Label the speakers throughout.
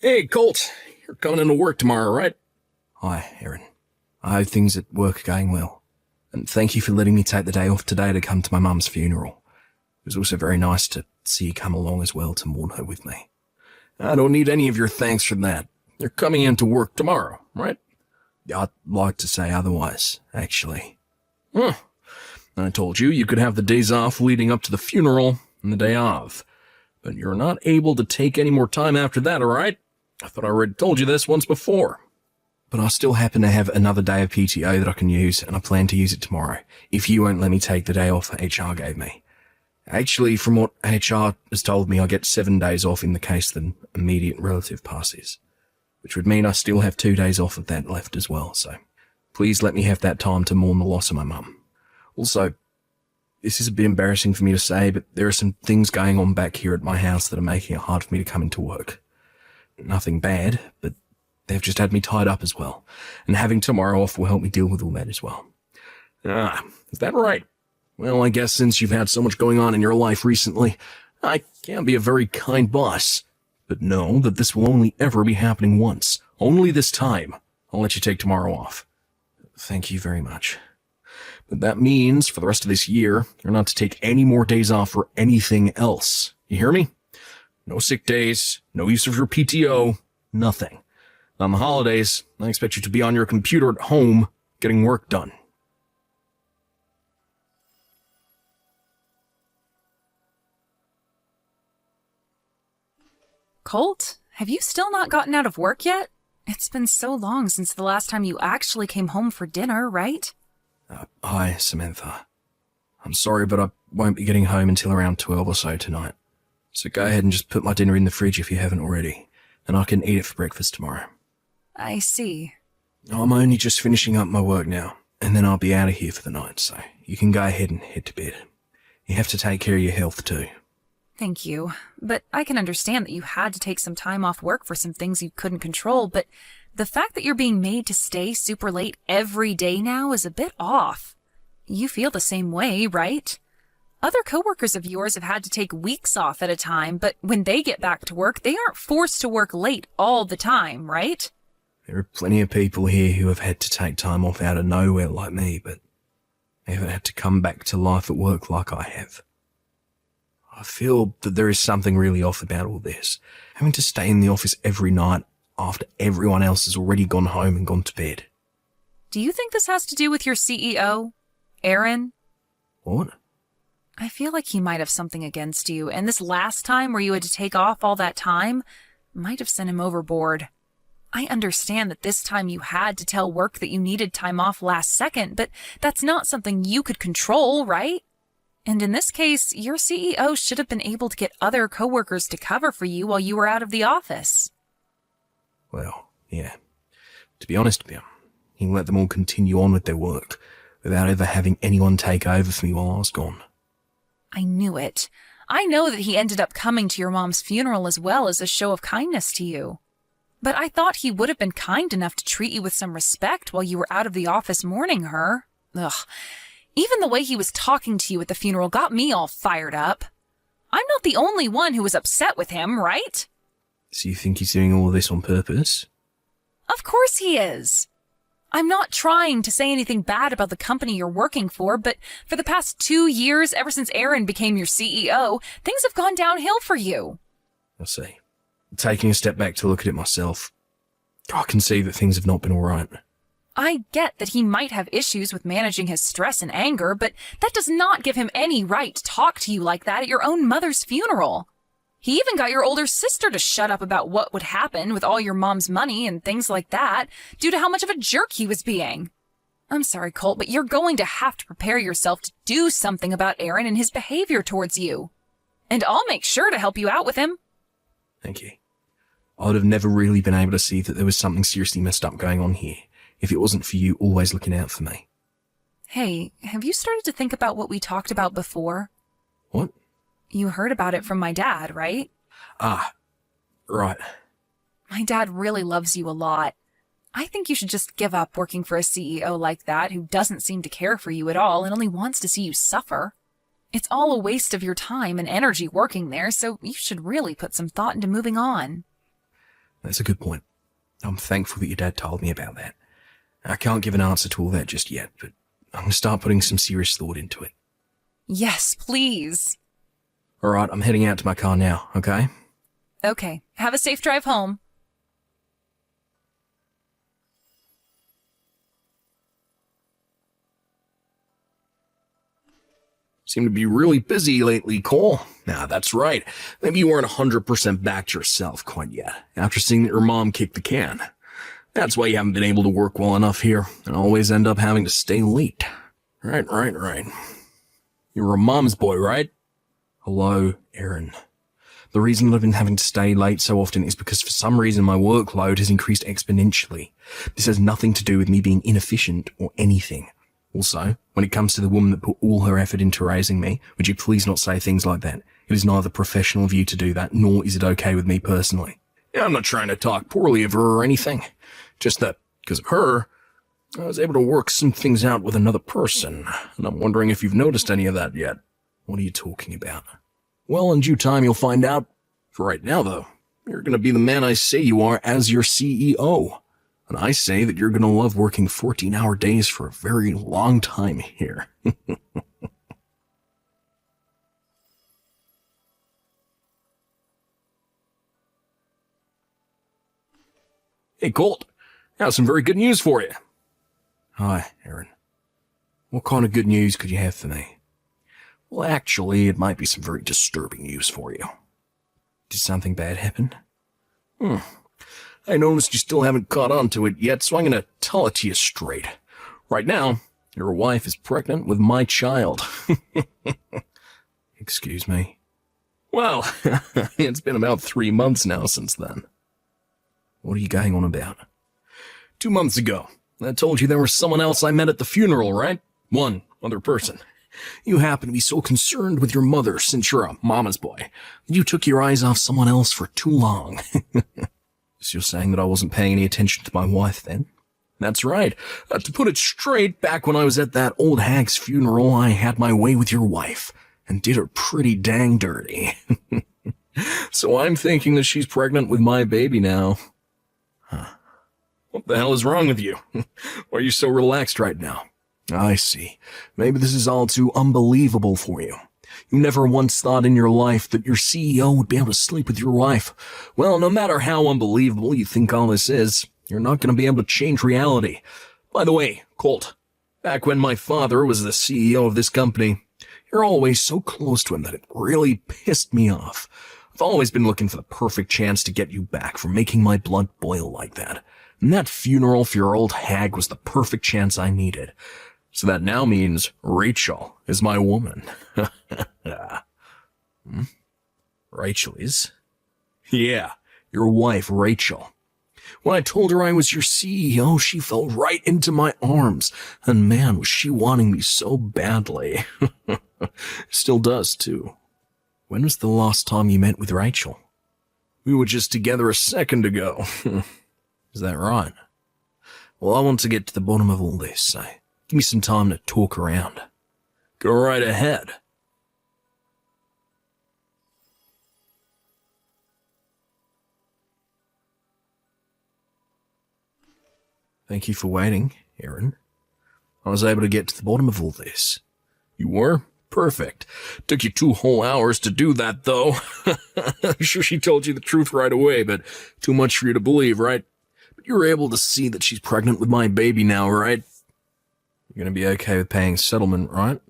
Speaker 1: Hey, Colt. You're coming into work tomorrow, right?
Speaker 2: Hi, Aaron. I hope things at work are going well. And thank you for letting me take the day off today to come to my mum's funeral. It was also very nice to see you come along as well to mourn her with me.
Speaker 1: I don't need any of your thanks for that. You're coming into work tomorrow, right?
Speaker 2: I'd like to say otherwise, actually.
Speaker 1: I told you you could have the days off leading up to the funeral and the day of. But you're not able to take any more time after that, alright? I thought I already told you this once before.
Speaker 2: But I still happen to have another day of PTO that I can use, and I plan to use it tomorrow, if you won't let me take the day off that HR gave me. Actually, from what HR has told me, I get 7 days off in the case that an immediate relative passes, which would mean I still have 2 days off of that left as well, so please let me have that time to mourn the loss of my mum. Also, this is a bit embarrassing for me to say, but there are some things going on back here at my house that are making it hard for me to come into work. Nothing bad, but they've just had me tied up as well, and having tomorrow off will help me deal with all that as well.
Speaker 1: Is that right? Well, I guess since you've had so much going on in your life recently, I can't be a very kind boss. But know that this will only ever be happening once. Only this time. I'll let you take tomorrow off.
Speaker 2: Thank you very much.
Speaker 1: But that means, for the rest of this year, you're not to take any more days off for anything else. You hear me? No sick days, no use of your PTO, nothing. On the holidays, I expect you to be on your computer at home, getting work done.
Speaker 3: Colt, have you still not gotten out of work yet? It's been so long since the last time you actually came home for dinner, right?
Speaker 2: Hi, Samantha. I'm sorry, but I won't be getting home until around 12 or so tonight. So go ahead and just put my dinner in the fridge if you haven't already, and I can eat it for breakfast tomorrow.
Speaker 3: I see.
Speaker 2: I'm only just finishing up my work now, and then I'll be out of here for the night, so you can go ahead and head to bed. You have to take care of your health too.
Speaker 3: Thank you. But I can understand that you had to take some time off work for some things you couldn't control, but the fact that you're being made to stay super late every day now is a bit off. You feel the same way, right? Other coworkers of yours have had to take weeks off at a time, but when they get back to work, they aren't forced to work late all the time, right?
Speaker 2: There are plenty of people here who have had to take time off out of nowhere like me, but they haven't had to come back to life at work like I have. I feel that there is something really off about all this. Having to stay in the office every night after everyone else has already gone home and gone to bed.
Speaker 3: Do you think this has to do with your CEO, Aaron?
Speaker 2: What?
Speaker 3: I feel like he might have something against you, and this last time where you had to take off all that time might have sent him overboard. I understand that this time you had to tell work that you needed time off last second, but that's not something you could control, right? And in this case, your CEO should have been able to get other coworkers to cover for you while you were out of the office.
Speaker 2: Well, yeah. To be honest with you, he let them all continue on with their work without ever having anyone take over for me while I was gone.
Speaker 3: I knew it. I know that he ended up coming to your mom's funeral as well as a show of kindness to you. But I thought he would have been kind enough to treat you with some respect while you were out of the office mourning her. Ugh. Even the way he was talking to you at the funeral got me all fired up. I'm not the only one who was upset with him, right?
Speaker 2: So you think he's doing all of this on purpose?
Speaker 3: Of course he is. I'm not trying to say anything bad about the company you're working for, but for the past 2 years, ever since Aaron became your CEO, things have gone downhill for you.
Speaker 2: I see. Taking a step back to look at it myself, I can see that things have not been all right.
Speaker 3: I get that he might have issues with managing his stress and anger, but that does not give him any right to talk to you like that at your own mother's funeral. He even got your older sister to shut up about what would happen with all your mom's money and things like that, due to how much of a jerk he was being. I'm sorry, Colt, but you're going to have to prepare yourself to do something about Aaron and his behavior towards you. And I'll make sure to help you out with him.
Speaker 2: Thank you. I would have never really been able to see that there was something seriously messed up going on here if it wasn't for you always looking out for me.
Speaker 3: Hey, have you started to think about what we talked about before?
Speaker 2: What?
Speaker 3: You heard about it from my dad, right?
Speaker 2: Right.
Speaker 3: My dad really loves you a lot. I think you should just give up working for a CEO like that who doesn't seem to care for you at all and only wants to see you suffer. It's all a waste of your time and energy working there, so you should really put some thought into moving on.
Speaker 2: That's a good point. I'm thankful that your dad told me about that. I can't give an answer to all that just yet, but I'm going to start putting some serious thought into it.
Speaker 3: Yes, please.
Speaker 2: All right, I'm heading out to my car now, okay?
Speaker 3: Okay, have a safe drive home.
Speaker 1: Seem to be really busy lately, Cole. Nah, that's right. Maybe you weren't 100% back to yourself quite yet, after seeing that your mom kicked the can. That's why you haven't been able to work well enough here, and always end up having to stay late. Right. You're a mom's boy, right?
Speaker 2: Hello, Aaron. The reason that I've been having to stay late so often is because for some reason my workload has increased exponentially. This has nothing to do with me being inefficient or anything. Also, when it comes to the woman that put all her effort into raising me, would you please not say things like that? It is neither professional of you to do that, nor is it okay with me personally.
Speaker 1: Yeah, I'm not trying to talk poorly of her or anything. Just that, because of her, I was able to work some things out with another person, and I'm wondering if you've noticed any of that yet.
Speaker 2: What are you talking about?
Speaker 1: Well, in due time you'll find out. For right now, though, you're going to be the man I say you are as your CEO. And I say that you're going to love working 14-hour days for a very long time here. Hey, Colt. I have some very good news for you.
Speaker 2: Hi, Aaron. What kind of good news could you have for me?
Speaker 1: Well, actually, it might be some very disturbing news for you.
Speaker 2: Did something bad happen?
Speaker 1: I noticed you still haven't caught on to it yet, so I'm going to tell it to you straight. Right now, your wife is pregnant with my child.
Speaker 2: Excuse me?
Speaker 1: Well, it's been about 3 months now since then.
Speaker 2: What are you going on about?
Speaker 1: 2 months ago, I told you there was someone else I met at the funeral, right? One other person. You happen to be so concerned with your mother since you're a mama's boy that you took your eyes off someone else for too long.
Speaker 2: So you're saying that I wasn't paying any attention to my wife then?
Speaker 1: That's right. To put it straight, back when I was at that old hag's funeral, I had my way with your wife and did her pretty dang dirty. So I'm thinking that she's pregnant with my baby now. What the hell is wrong with you? Why are you so relaxed right now? I see. Maybe this is all too unbelievable for you. You never once thought in your life that your CEO would be able to sleep with your wife. Well, no matter how unbelievable you think all this is, you're not going to be able to change reality. By the way, Colt, back when my father was the CEO of this company, you're always so close to him that it really pissed me off. I've always been looking for the perfect chance to get you back for making my blood boil like that. And that funeral for your old hag was the perfect chance I needed. So that now means Rachel is my woman.
Speaker 2: Rachel is?
Speaker 1: Yeah, your wife, Rachel. When I told her I was your CEO, she fell right into my arms. And man, was she wanting me so badly. Still does, too.
Speaker 2: When was the last time you met with Rachel?
Speaker 1: We were just together a second ago.
Speaker 2: Is that right? Well, I want to get to the bottom of all this, so give me some time to talk around.
Speaker 1: Go right ahead.
Speaker 2: Thank you for waiting, Aaron. I was able to get to the bottom of all this.
Speaker 1: You were? Perfect. Took you 2 whole hours to do that, though. I'm sure she told you the truth right away, but too much for you to believe, right? But you were able to see that she's pregnant with my baby now, right?
Speaker 2: You're going to be okay with paying settlement, right?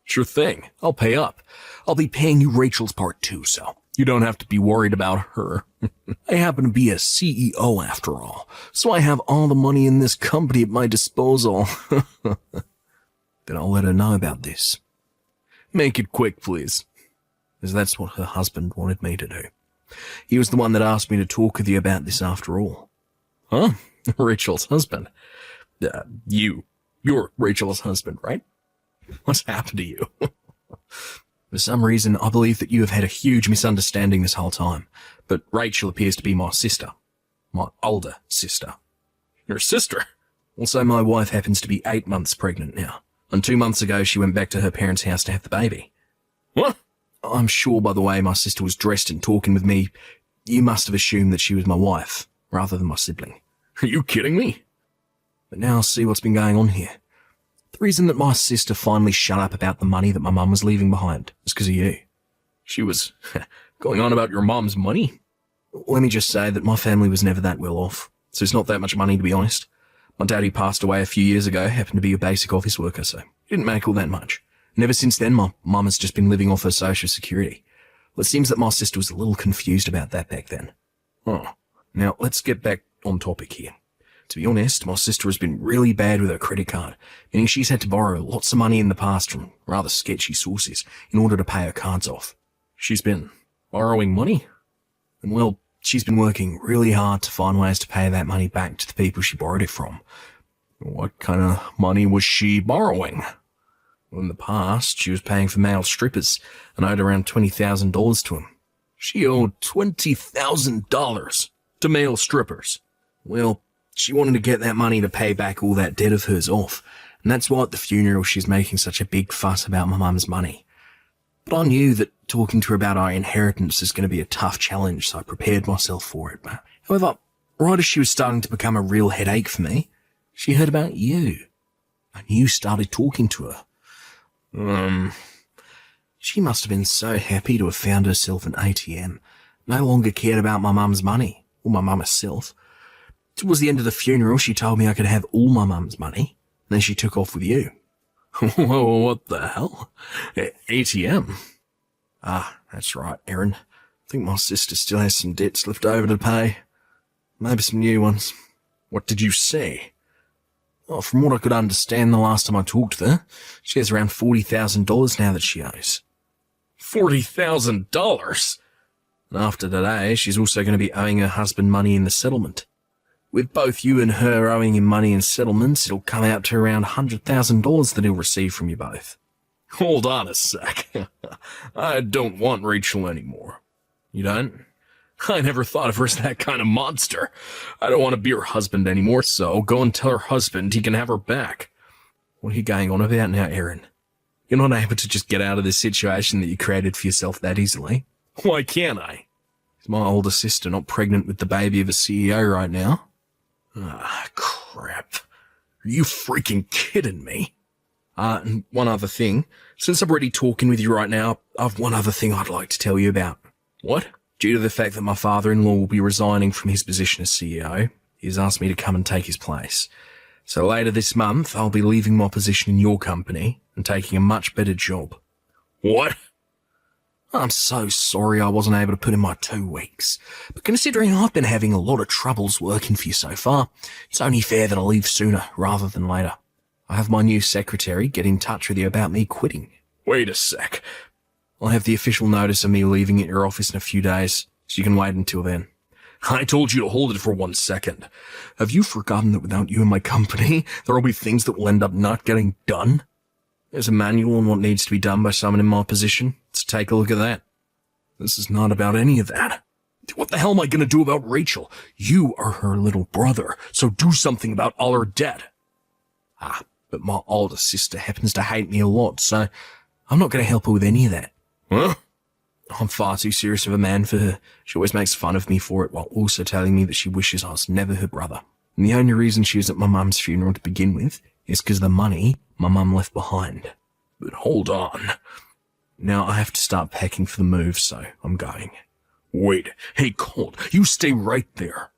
Speaker 1: Sure thing. I'll pay up. I'll be paying you Rachel's part too, so you don't have to be worried about her. I happen to be a CEO after all, so I have all the money in this company at my disposal.
Speaker 2: Then I'll let her know about this.
Speaker 1: Make it quick, please.
Speaker 2: As that's what her husband wanted me to do. He was the one that asked me to talk with you about this after all.
Speaker 1: Huh? Rachel's husband? You're Rachel's husband, right? What's happened to you?
Speaker 2: For some reason, I believe that you have had a huge misunderstanding this whole time, but Rachel appears to be my sister. My older sister.
Speaker 1: Your sister?
Speaker 2: Also, my wife happens to be 8 months pregnant now, and 2 months ago she went back to her parents' house to have the baby.
Speaker 1: What?
Speaker 2: I'm sure by the way my sister was dressed and talking with me, you must have assumed that she was my wife. rather than my sibling.
Speaker 1: Are you kidding me?
Speaker 2: But now I'll see what's been going on here. The reason that my sister finally shut up about the money that my mum was leaving behind is because of you.
Speaker 1: She was going on about your mom's money?
Speaker 2: Let me just say that my family was never that well off, so it's not that much money, to be honest. My daddy passed away a few years ago, happened to be a basic office worker, so he didn't make all that much. And ever since then, my mum has just been living off her social security. Well, it seems that my sister was a little confused about that back then.
Speaker 1: Oh,
Speaker 2: Now, let's get back on topic here. To be honest, my sister has been really bad with her credit card, meaning she's had to borrow lots of money in the past from rather sketchy sources in order to pay her cards off.
Speaker 1: she's been borrowing money?
Speaker 2: And well, she's been working really hard to find ways to pay that money back to the people she borrowed it from.
Speaker 1: What kind of money was she borrowing?
Speaker 2: Well, in the past, she was paying for male strippers and owed around $20,000 to them.
Speaker 1: She owed $20,000 to male strippers.
Speaker 2: Well, she wanted to get that money to pay back all that debt of hers off, and that's why at the funeral she's making such a big fuss about my mum's money. But I knew that talking to her about our inheritance is going to be a tough challenge, so I prepared myself for it. But however, right as she was starting to become a real headache for me, she heard about you, and you started talking to her. She must have been so happy to have found herself an ATM, no longer cared about my mum's money, or my mum herself. Towards the end of the funeral, she told me I could have all my mum's money, and then she took off with you.
Speaker 1: Whoa, what the hell? ATM?
Speaker 2: Ah, that's right, Erin. I think my sister still has some debts left over to pay. Maybe some new ones.
Speaker 1: What did you say?
Speaker 2: Well, from what I could understand the last time I talked to her, she has around $40,000 now that she owes.
Speaker 1: $40,000?
Speaker 2: And after today, she's also going to be owing her husband money in the settlement. With both you and her owing him money in settlements, it'll come out to around $100,000 that he'll receive from you both.
Speaker 1: Hold on a sec. I don't want Rachel anymore.
Speaker 2: You don't?
Speaker 1: I never thought of her as that kind of monster. I don't want to be her husband anymore, so go and tell her husband he can have her back.
Speaker 2: What are you going on about now, Erin? You're not able to just get out of this situation that you created for yourself that easily.
Speaker 1: Why can't I?
Speaker 2: Is my older sister not pregnant with the baby of a CEO right now?
Speaker 1: Ah, crap. Are you freaking kidding me?
Speaker 2: And one other thing. Since I'm already talking with you right now, I've one other thing I'd like to tell you about.
Speaker 1: What?
Speaker 2: Due to the fact that my father-in-law will be resigning from his position as CEO, he's asked me to come and take his place. So later this month, I'll be leaving my position in your company and taking a much better job.
Speaker 1: What?
Speaker 2: I'm so sorry I wasn't able to put in my 2 weeks, but considering I've been having a lot of troubles working for you so far, it's only fair that I leave sooner rather than later. I have my new secretary get in touch with you about me quitting.
Speaker 1: Wait a sec.
Speaker 2: I'll have the official notice of me leaving at your office in a few days, so you can wait until then.
Speaker 1: I told you to hold it for 1 second.
Speaker 2: Have you forgotten that without you in my company, there will be things that will end up not getting done? There's a manual on what needs to be done by someone in my position, so take a look at that. This is not about any of that.
Speaker 1: What the hell am I going to do about Rachel? You are her little brother, so do something about all her debt.
Speaker 2: Ah, but my older sister happens to hate me a lot, so I'm not going to help her with any of that.
Speaker 1: Huh?
Speaker 2: I'm far too serious of a man for her. She always makes fun of me for it while also telling me that she wishes I was never her brother. And the only reason she was at my mum's funeral to begin with is because of the money my mum left behind.
Speaker 1: But hold on.
Speaker 2: Now I have to start packing for the move, so I'm going.
Speaker 1: Wait. Hey, Colt, you stay right there.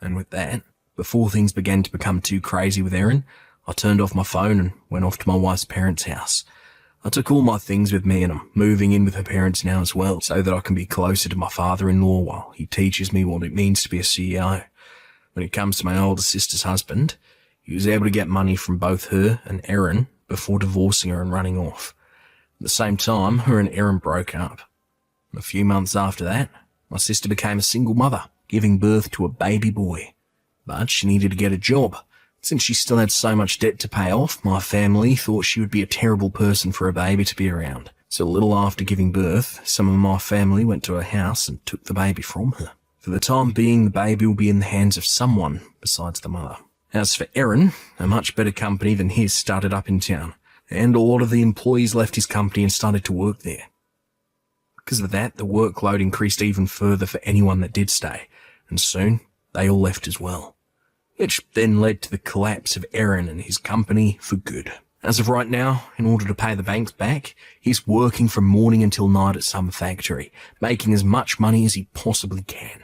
Speaker 2: And with that, before things began to become too crazy with Erin, I turned off my phone and went off to my wife's parents' house. I took all my things with me and I'm moving in with her parents now as well, so that I can be closer to my father-in-law while he teaches me what it means to be a CEO. When it comes to my older sister's husband, he was able to get money from both her and Erin before divorcing her and running off. At the same time, her and Erin broke up. A few months after that, my sister became a single mother, giving birth to a baby boy. But she needed to get a job. Since she still had so much debt to pay off, my family thought she would be a terrible person for a baby to be around. So a little after giving birth, some of my family went to her house and took the baby from her. For the time being, the baby will be in the hands of someone besides the mother. As for Aaron, a much better company than his started up in town, and a lot of the employees left his company and started to work there. Because of that, the workload increased even further for anyone that did stay, and soon they all left as well. Which then led to the collapse of Aaron and his company for good. As of right now, in order to pay the banks back, he's working from morning until night at some factory, making as much money as he possibly can.